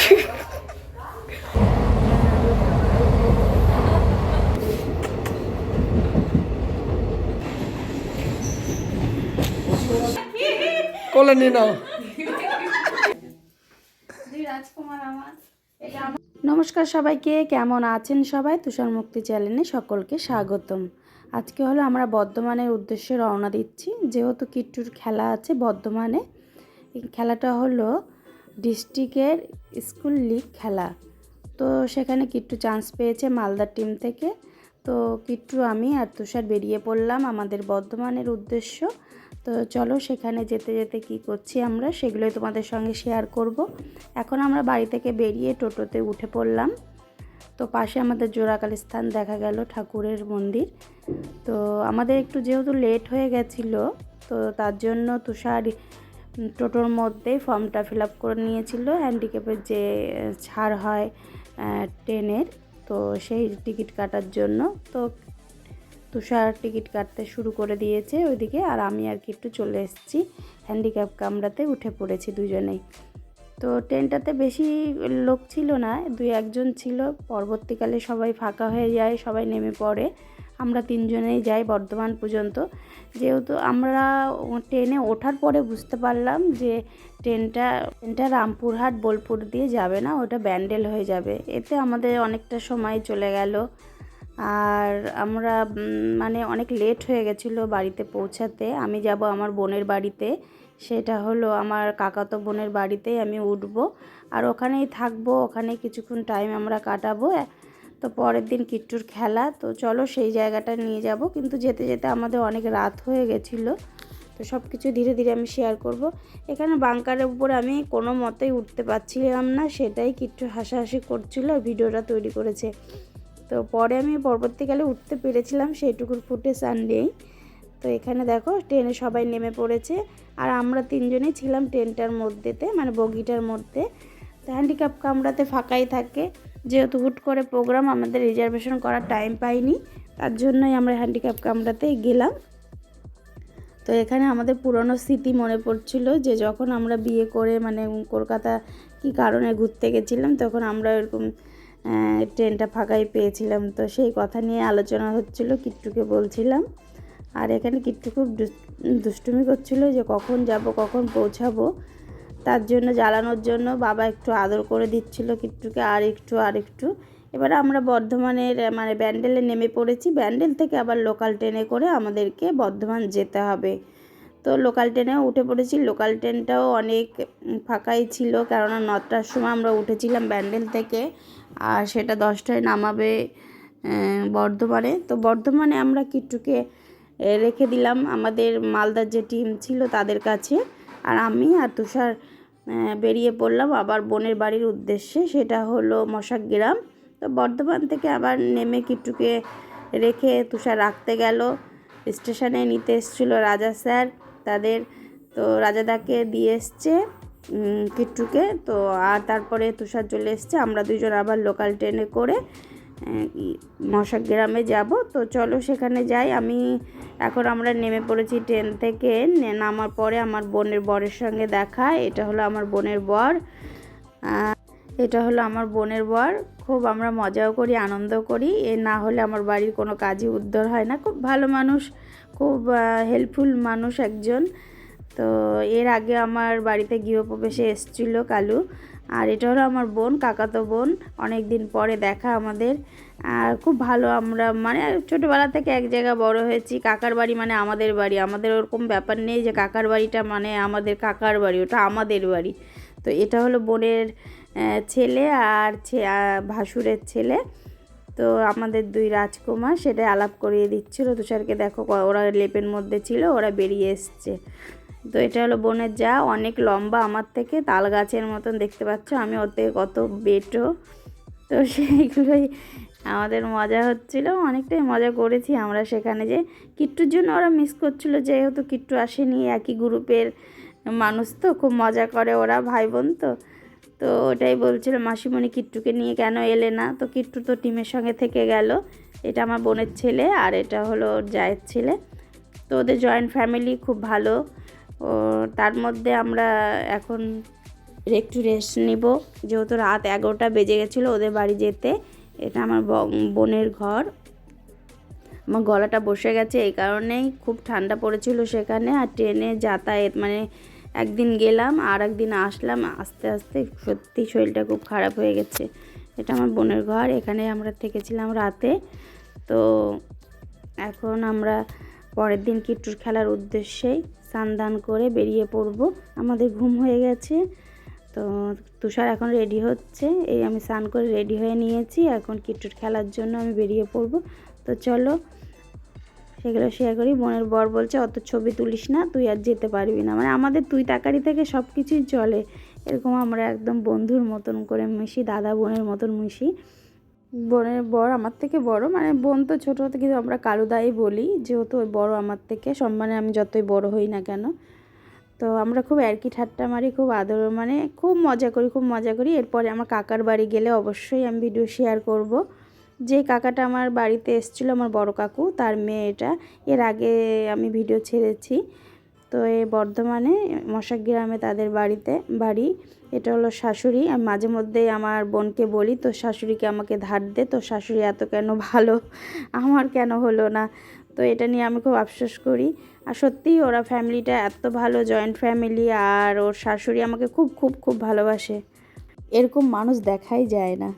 কোলে নিয়ে নাও। নমস্কার সবাইকে, কেমন আছেন সবাই? তুষার মুক্তি চ্যানেলে সকলকে স্বাগতম। আজকে হলো আমরা বর্ধমানের উদ্দেশ্যে রওনা দিচ্ছি, যেহেতু কিট্টুর খেলা আছে বর্ধমানে। এই খেলাটা হলো ডিস্ট্রিক্টের স্কুল লিগ খেলা। তো সেখানে কিট্টু চান্স পেয়েছে মালদার টিম থেকে। তো কিট্টু, আমি আর তুষার বেরিয়ে পড়লাম আমাদের বর্ধমানের উদ্দেশ্য। তো চলো সেখানে যেতে যেতে কি করছি আমরা সেগুলোই তোমাদের সঙ্গে শেয়ার করব। এখন আমরা বাড়ি থেকে বেরিয়ে টোটোতে উঠে পড়লাম। তো পাশে আমাদের জোড়াকালী স্থান দেখা গেল, ঠাকুরের মন্দির। তো আমাদের একটু যেহেতু লেট হয়ে গেছিলো, তো তার জন্য তুষার টোটোর মধ্যেই ফর্মটা ফিল আপ করে নিয়েছিল হ্যান্ডিক্যাপের যে ছাড় হয় ট্রেনের, তো সেই টিকিট কাটার জন্য। তো তুষার টিকিট কাটতে শুরু করে দিয়েছে ওইদিকে, আর আমি আর কি একটু চলে এসেছি হ্যান্ডিক্যাপ কামরাতে উঠে পড়েছি দুজনেই। তো ট্রেনটাতে বেশি লোক ছিল না, 2-1জন ছিল। পরবর্তীকালে সবাই ফাঁকা হয়ে যায়, সবাই নেমে পড়ে। আমরা 3জনেই যাই বর্ধমান পর্যন্ত। যেহেতু আমরা ট্রেনে ওঠার পরে বুঝতে পারলাম যে ট্রেনটা রামপুরহাট বোলপুর দিয়ে যাবে না, ওটা ব্যান্ডেল হয়ে যাবে। এতে আমাদের অনেকটা সময় চলে গেল, আর আমরা মানে অনেক লেট হয়ে গেছিলো বাড়িতে পৌঁছাতে। আমি যাব আমার বোনের বাড়িতে, সেটা হলো আমার কাকাতো বোনের বাড়িতেই আমি উঠবো, আর ওখানেই থাকবো, ওখানে কিছুক্ষণ টাইম আমরা কাটাবো। তো পরের দিন কিট্টুর খেলা, তো চলো সেই জায়গাটা নিয়ে যাব। কিন্তু যেতে যেতে আমাদের অনেক রাত হয়ে গেছিলো, তো সব কিছু ধীরে ধীরে আমি শেয়ার করব। এখানে বাঙ্কারের উপর আমি কোনো মতেই উঠতে পারছিলাম না, সেটাই কিট্টু হাসাহাসি করছিল, ভিডিওটা তৈরি করেছে। তো পরে আমি পরবর্তীকালে উঠতে পেরেছিলাম, সেইটুকুর ফুটেজ আর নেই। তো এখানে দেখো ট্রেনে সবাই নেমে পড়েছে, আর আমরা 3জনেই ছিলাম ট্রেনটার মধ্যেতে, মানে বগিটার মধ্যে। তো হ্যান্ডিক্যাপ কামরাতে ফাঁকাই থাকে, যেহেতু হুট করে প্রোগ্রাম, আমাদের রিজার্ভেশন করার টাইম পাইনি, তার জন্যই আমরা হ্যান্ডিক্যাপ কামরাতে গেলাম। তো এখানে আমাদের পুরনো স্মৃতি মনে পড়ছিল, যে যখন আমরা বিয়ে করে মানে কলকাতা কি কারণে ঘুরতে গেছিলাম, তখন আমরা এরকম ট্রেনটা ফাঁকাই পেয়েছিলাম। তো সেই কথা নিয়ে আলোচনা হচ্ছিল, কিট্টুকে বলছিলাম। আর এখানে কিট্টু খুব দুষ্টুমি করছিল, যে কখন যাব কখন পৌঁছাবো। তার জন্য জ্বালানোর জন্য বাবা একটু আদর করে দিচ্ছিল কিট্টুকে, আর একটু। এবারে আমরা বর্ধমানের মানে ব্যান্ডেলে নেমে পড়েছি। ব্যান্ডেল থেকে আবার লোকাল ট্রেনে করে আমাদেরকে বর্ধমান যেতে হবে। তো লোকাল ট্রেনেও উঠে পড়েছি। লোকাল ট্রেনটাও অনেক ফাঁকাই ছিল, কেননা 9টার সময় আমরা উঠেছিলাম ব্যান্ডেল থেকে, আর সেটা 10টায় নামাবে বর্ধমানে। তো বর্ধমানে আমরা কিট্টুকে রেখে দিলাম আমাদের মালদার যে টিম ছিল তাদের কাছে, আর আমি আর তুষার বেরিয়ে পড়লাম আবার বোনের বাড়ির উদ্দেশ্যে, সেটা হলো মশাকগ্রাম। তো বর্ধমান থেকে আবার নেমে কিট্টুকে রেখে তুষার রাখতে গেল। স্টেশনে নিতে এসেছিলো রাজা স্যার তাদের, তো রাজাদাকে দিয়ে এসছে কিট্টুকে। তো আর তারপরে তুষার চলে এসছে, আমরা 2জন আবার লোকাল ট্রেনে করে মশাকগ্রামে যাব। তো চলো সেখানে যাই। এখন আমরা নেমে পড়েছি ট্রেন থেকে। নামার পরে আমার বরের সঙ্গে দেখা। এটা হলো আমার বোনের বর। খুব আমরা মজাও করি, আনন্দ করি। এ না হলে আমার বাড়ির কোনো কাজই উদ্ধার হয় না। খুব ভালো মানুষ, খুব হেল্পফুল মানুষ একজন। তো এর আগে আমার বাড়িতে গৃহপ্রবেশে এসেছিলো কালু। আর এটা হলো আমার বোন, কাকাতো বোন। অনেক দিন পরে দেখা আমাদের, আর খুব ভালো। আমরা মানে ছোটোবেলা থেকে এক জায়গায় বড় হয়েছি। কাকার বাড়ি মানে আমাদের বাড়ি, আমাদের ওরকম ব্যাপার নেই যে কাকার বাড়িটা মানে আমাদের কাকার বাড়ি, ওটা আমাদের বাড়ি। তো এটা হলো বোনের ছেলে আর ভাসুরের ছেলে। তো আমাদের 2 রাজকুমার, সেটাই আলাপ করিয়ে দিচ্ছিল তুষারকে। দেখো ওরা লেপের মধ্যে ছিল, ওরা বেরিয়ে এসছে। তো এটা হলো বোনের যা, অনেক লম্বা আমার থেকে, তাল গাছের মতন দেখতে পাচ্ছ। আমি ওর থেকে কত বেটো। তো সেইগুলোই আমাদের মজা হচ্ছিল, অনেকটাই মজা করেছি আমরা সেখানে। যে কিট্টুর জন্য ওরা মিস করছিল, যেহেতু কিট্টু আসেনি, একই গ্রুপের মানুষ, তো খুব মজা করে ওরা, ভাই বোন। তো ওটাই বলছিল মাসিমণি কিট্টুকে নিয়ে কেন এলে না। তো কিট্টু তো টিমের সঙ্গে থেকে গেল। এটা আমার বোনের ছেলে, আর এটা হলো জায়ের ছেলে। তো ওদের জয়েন্ট ফ্যামিলি খুব ভালো। ও তার মধ্যে আমরা এখন একটু রেস্ট নিব, যেহেতু রাত 11টা বেজে গেছিলো ওদের বাড়ি যেতে। এটা আমার বোনের ঘর। আমার গলাটা বসে গেছে এই কারণেই, খুব ঠান্ডা পড়েছিল সেখানে, আর ট্রেনে যাতায়াত মানে একদিন গেলাম আর একদিন আসলাম, আস্তে আস্তে সত্যি শরীরটা খুব খারাপ হয়ে গেছে। এটা আমার বোনের ঘর, এখানে আমরা থেকেছিলাম রাতে। তো এখন আমরা পরের দিন কিট্টুর খেলার উদ্দেশ্যেই স্নান দান করে বেরিয়ে পড়ব। আমাদের ঘুম হয়ে গেছে, তো তুষার এখন রেডি হচ্ছে। এই আমি স্নান করে রেডি হয়ে নিয়েছি, এখন কিট্টুর খেলার জন্য আমি বেরিয়ে পড়ব। তো চলো সেগুলো শেয়ার করি। বোনের বর বলছে অত ছবি তুলিস না, তুই আর যেতে পারবি না, মানে আমাদের তুই তাকারি থেকে সব কিছুই চলে, এরকম আমরা একদম বন্ধুর মতন করে মিশি, দাদা বোনের মতন মিশি। বোনের বর আমার থেকে বড়, মানে বোন তো ছোটো হতে, কিন্তু আমরা কালুদাই বলি, যেহেতু ওই বড় আমার থেকে, সম্মানে আমি যতই বড় হই না কেন। তো আমরা খুব এরকি ঠাট্টা মারি, খুব আদর, মানে খুব মজা করি, খুব মজা করি। এরপরে আমার কাকার বাড়ি গেলে অবশ্যই আমি ভিডিও শেয়ার করব। যে কাকাটা আমার বাড়িতে এসেছিলো, আমার বড় কাকু, তার মেয়ে এটা, এর আগে আমি ভিডিও ছেড়েছি। তো এই বর্ধমানে মশাগ্রামে তাদের বাড়ি। এটা হলো শাশুড়ি। আমি মাঝে মধ্যেই আমার বোনকে বলি, তো শাশুড়িকে আমাকে ধার দে, তো শাশুড়ি এত কেন ভালো, আমার কেন হলো না। তো এটা নিয়ে আমি খুব আফসোস করি। আর সত্যিই ওরা ফ্যামিলিটা এত ভালো, জয়েন্ট ফ্যামিলি, আর ওর শাশুড়ি আমাকে খুব খুব খুব ভালোবাসে, এরকম মানুষ দেখাই যায় না।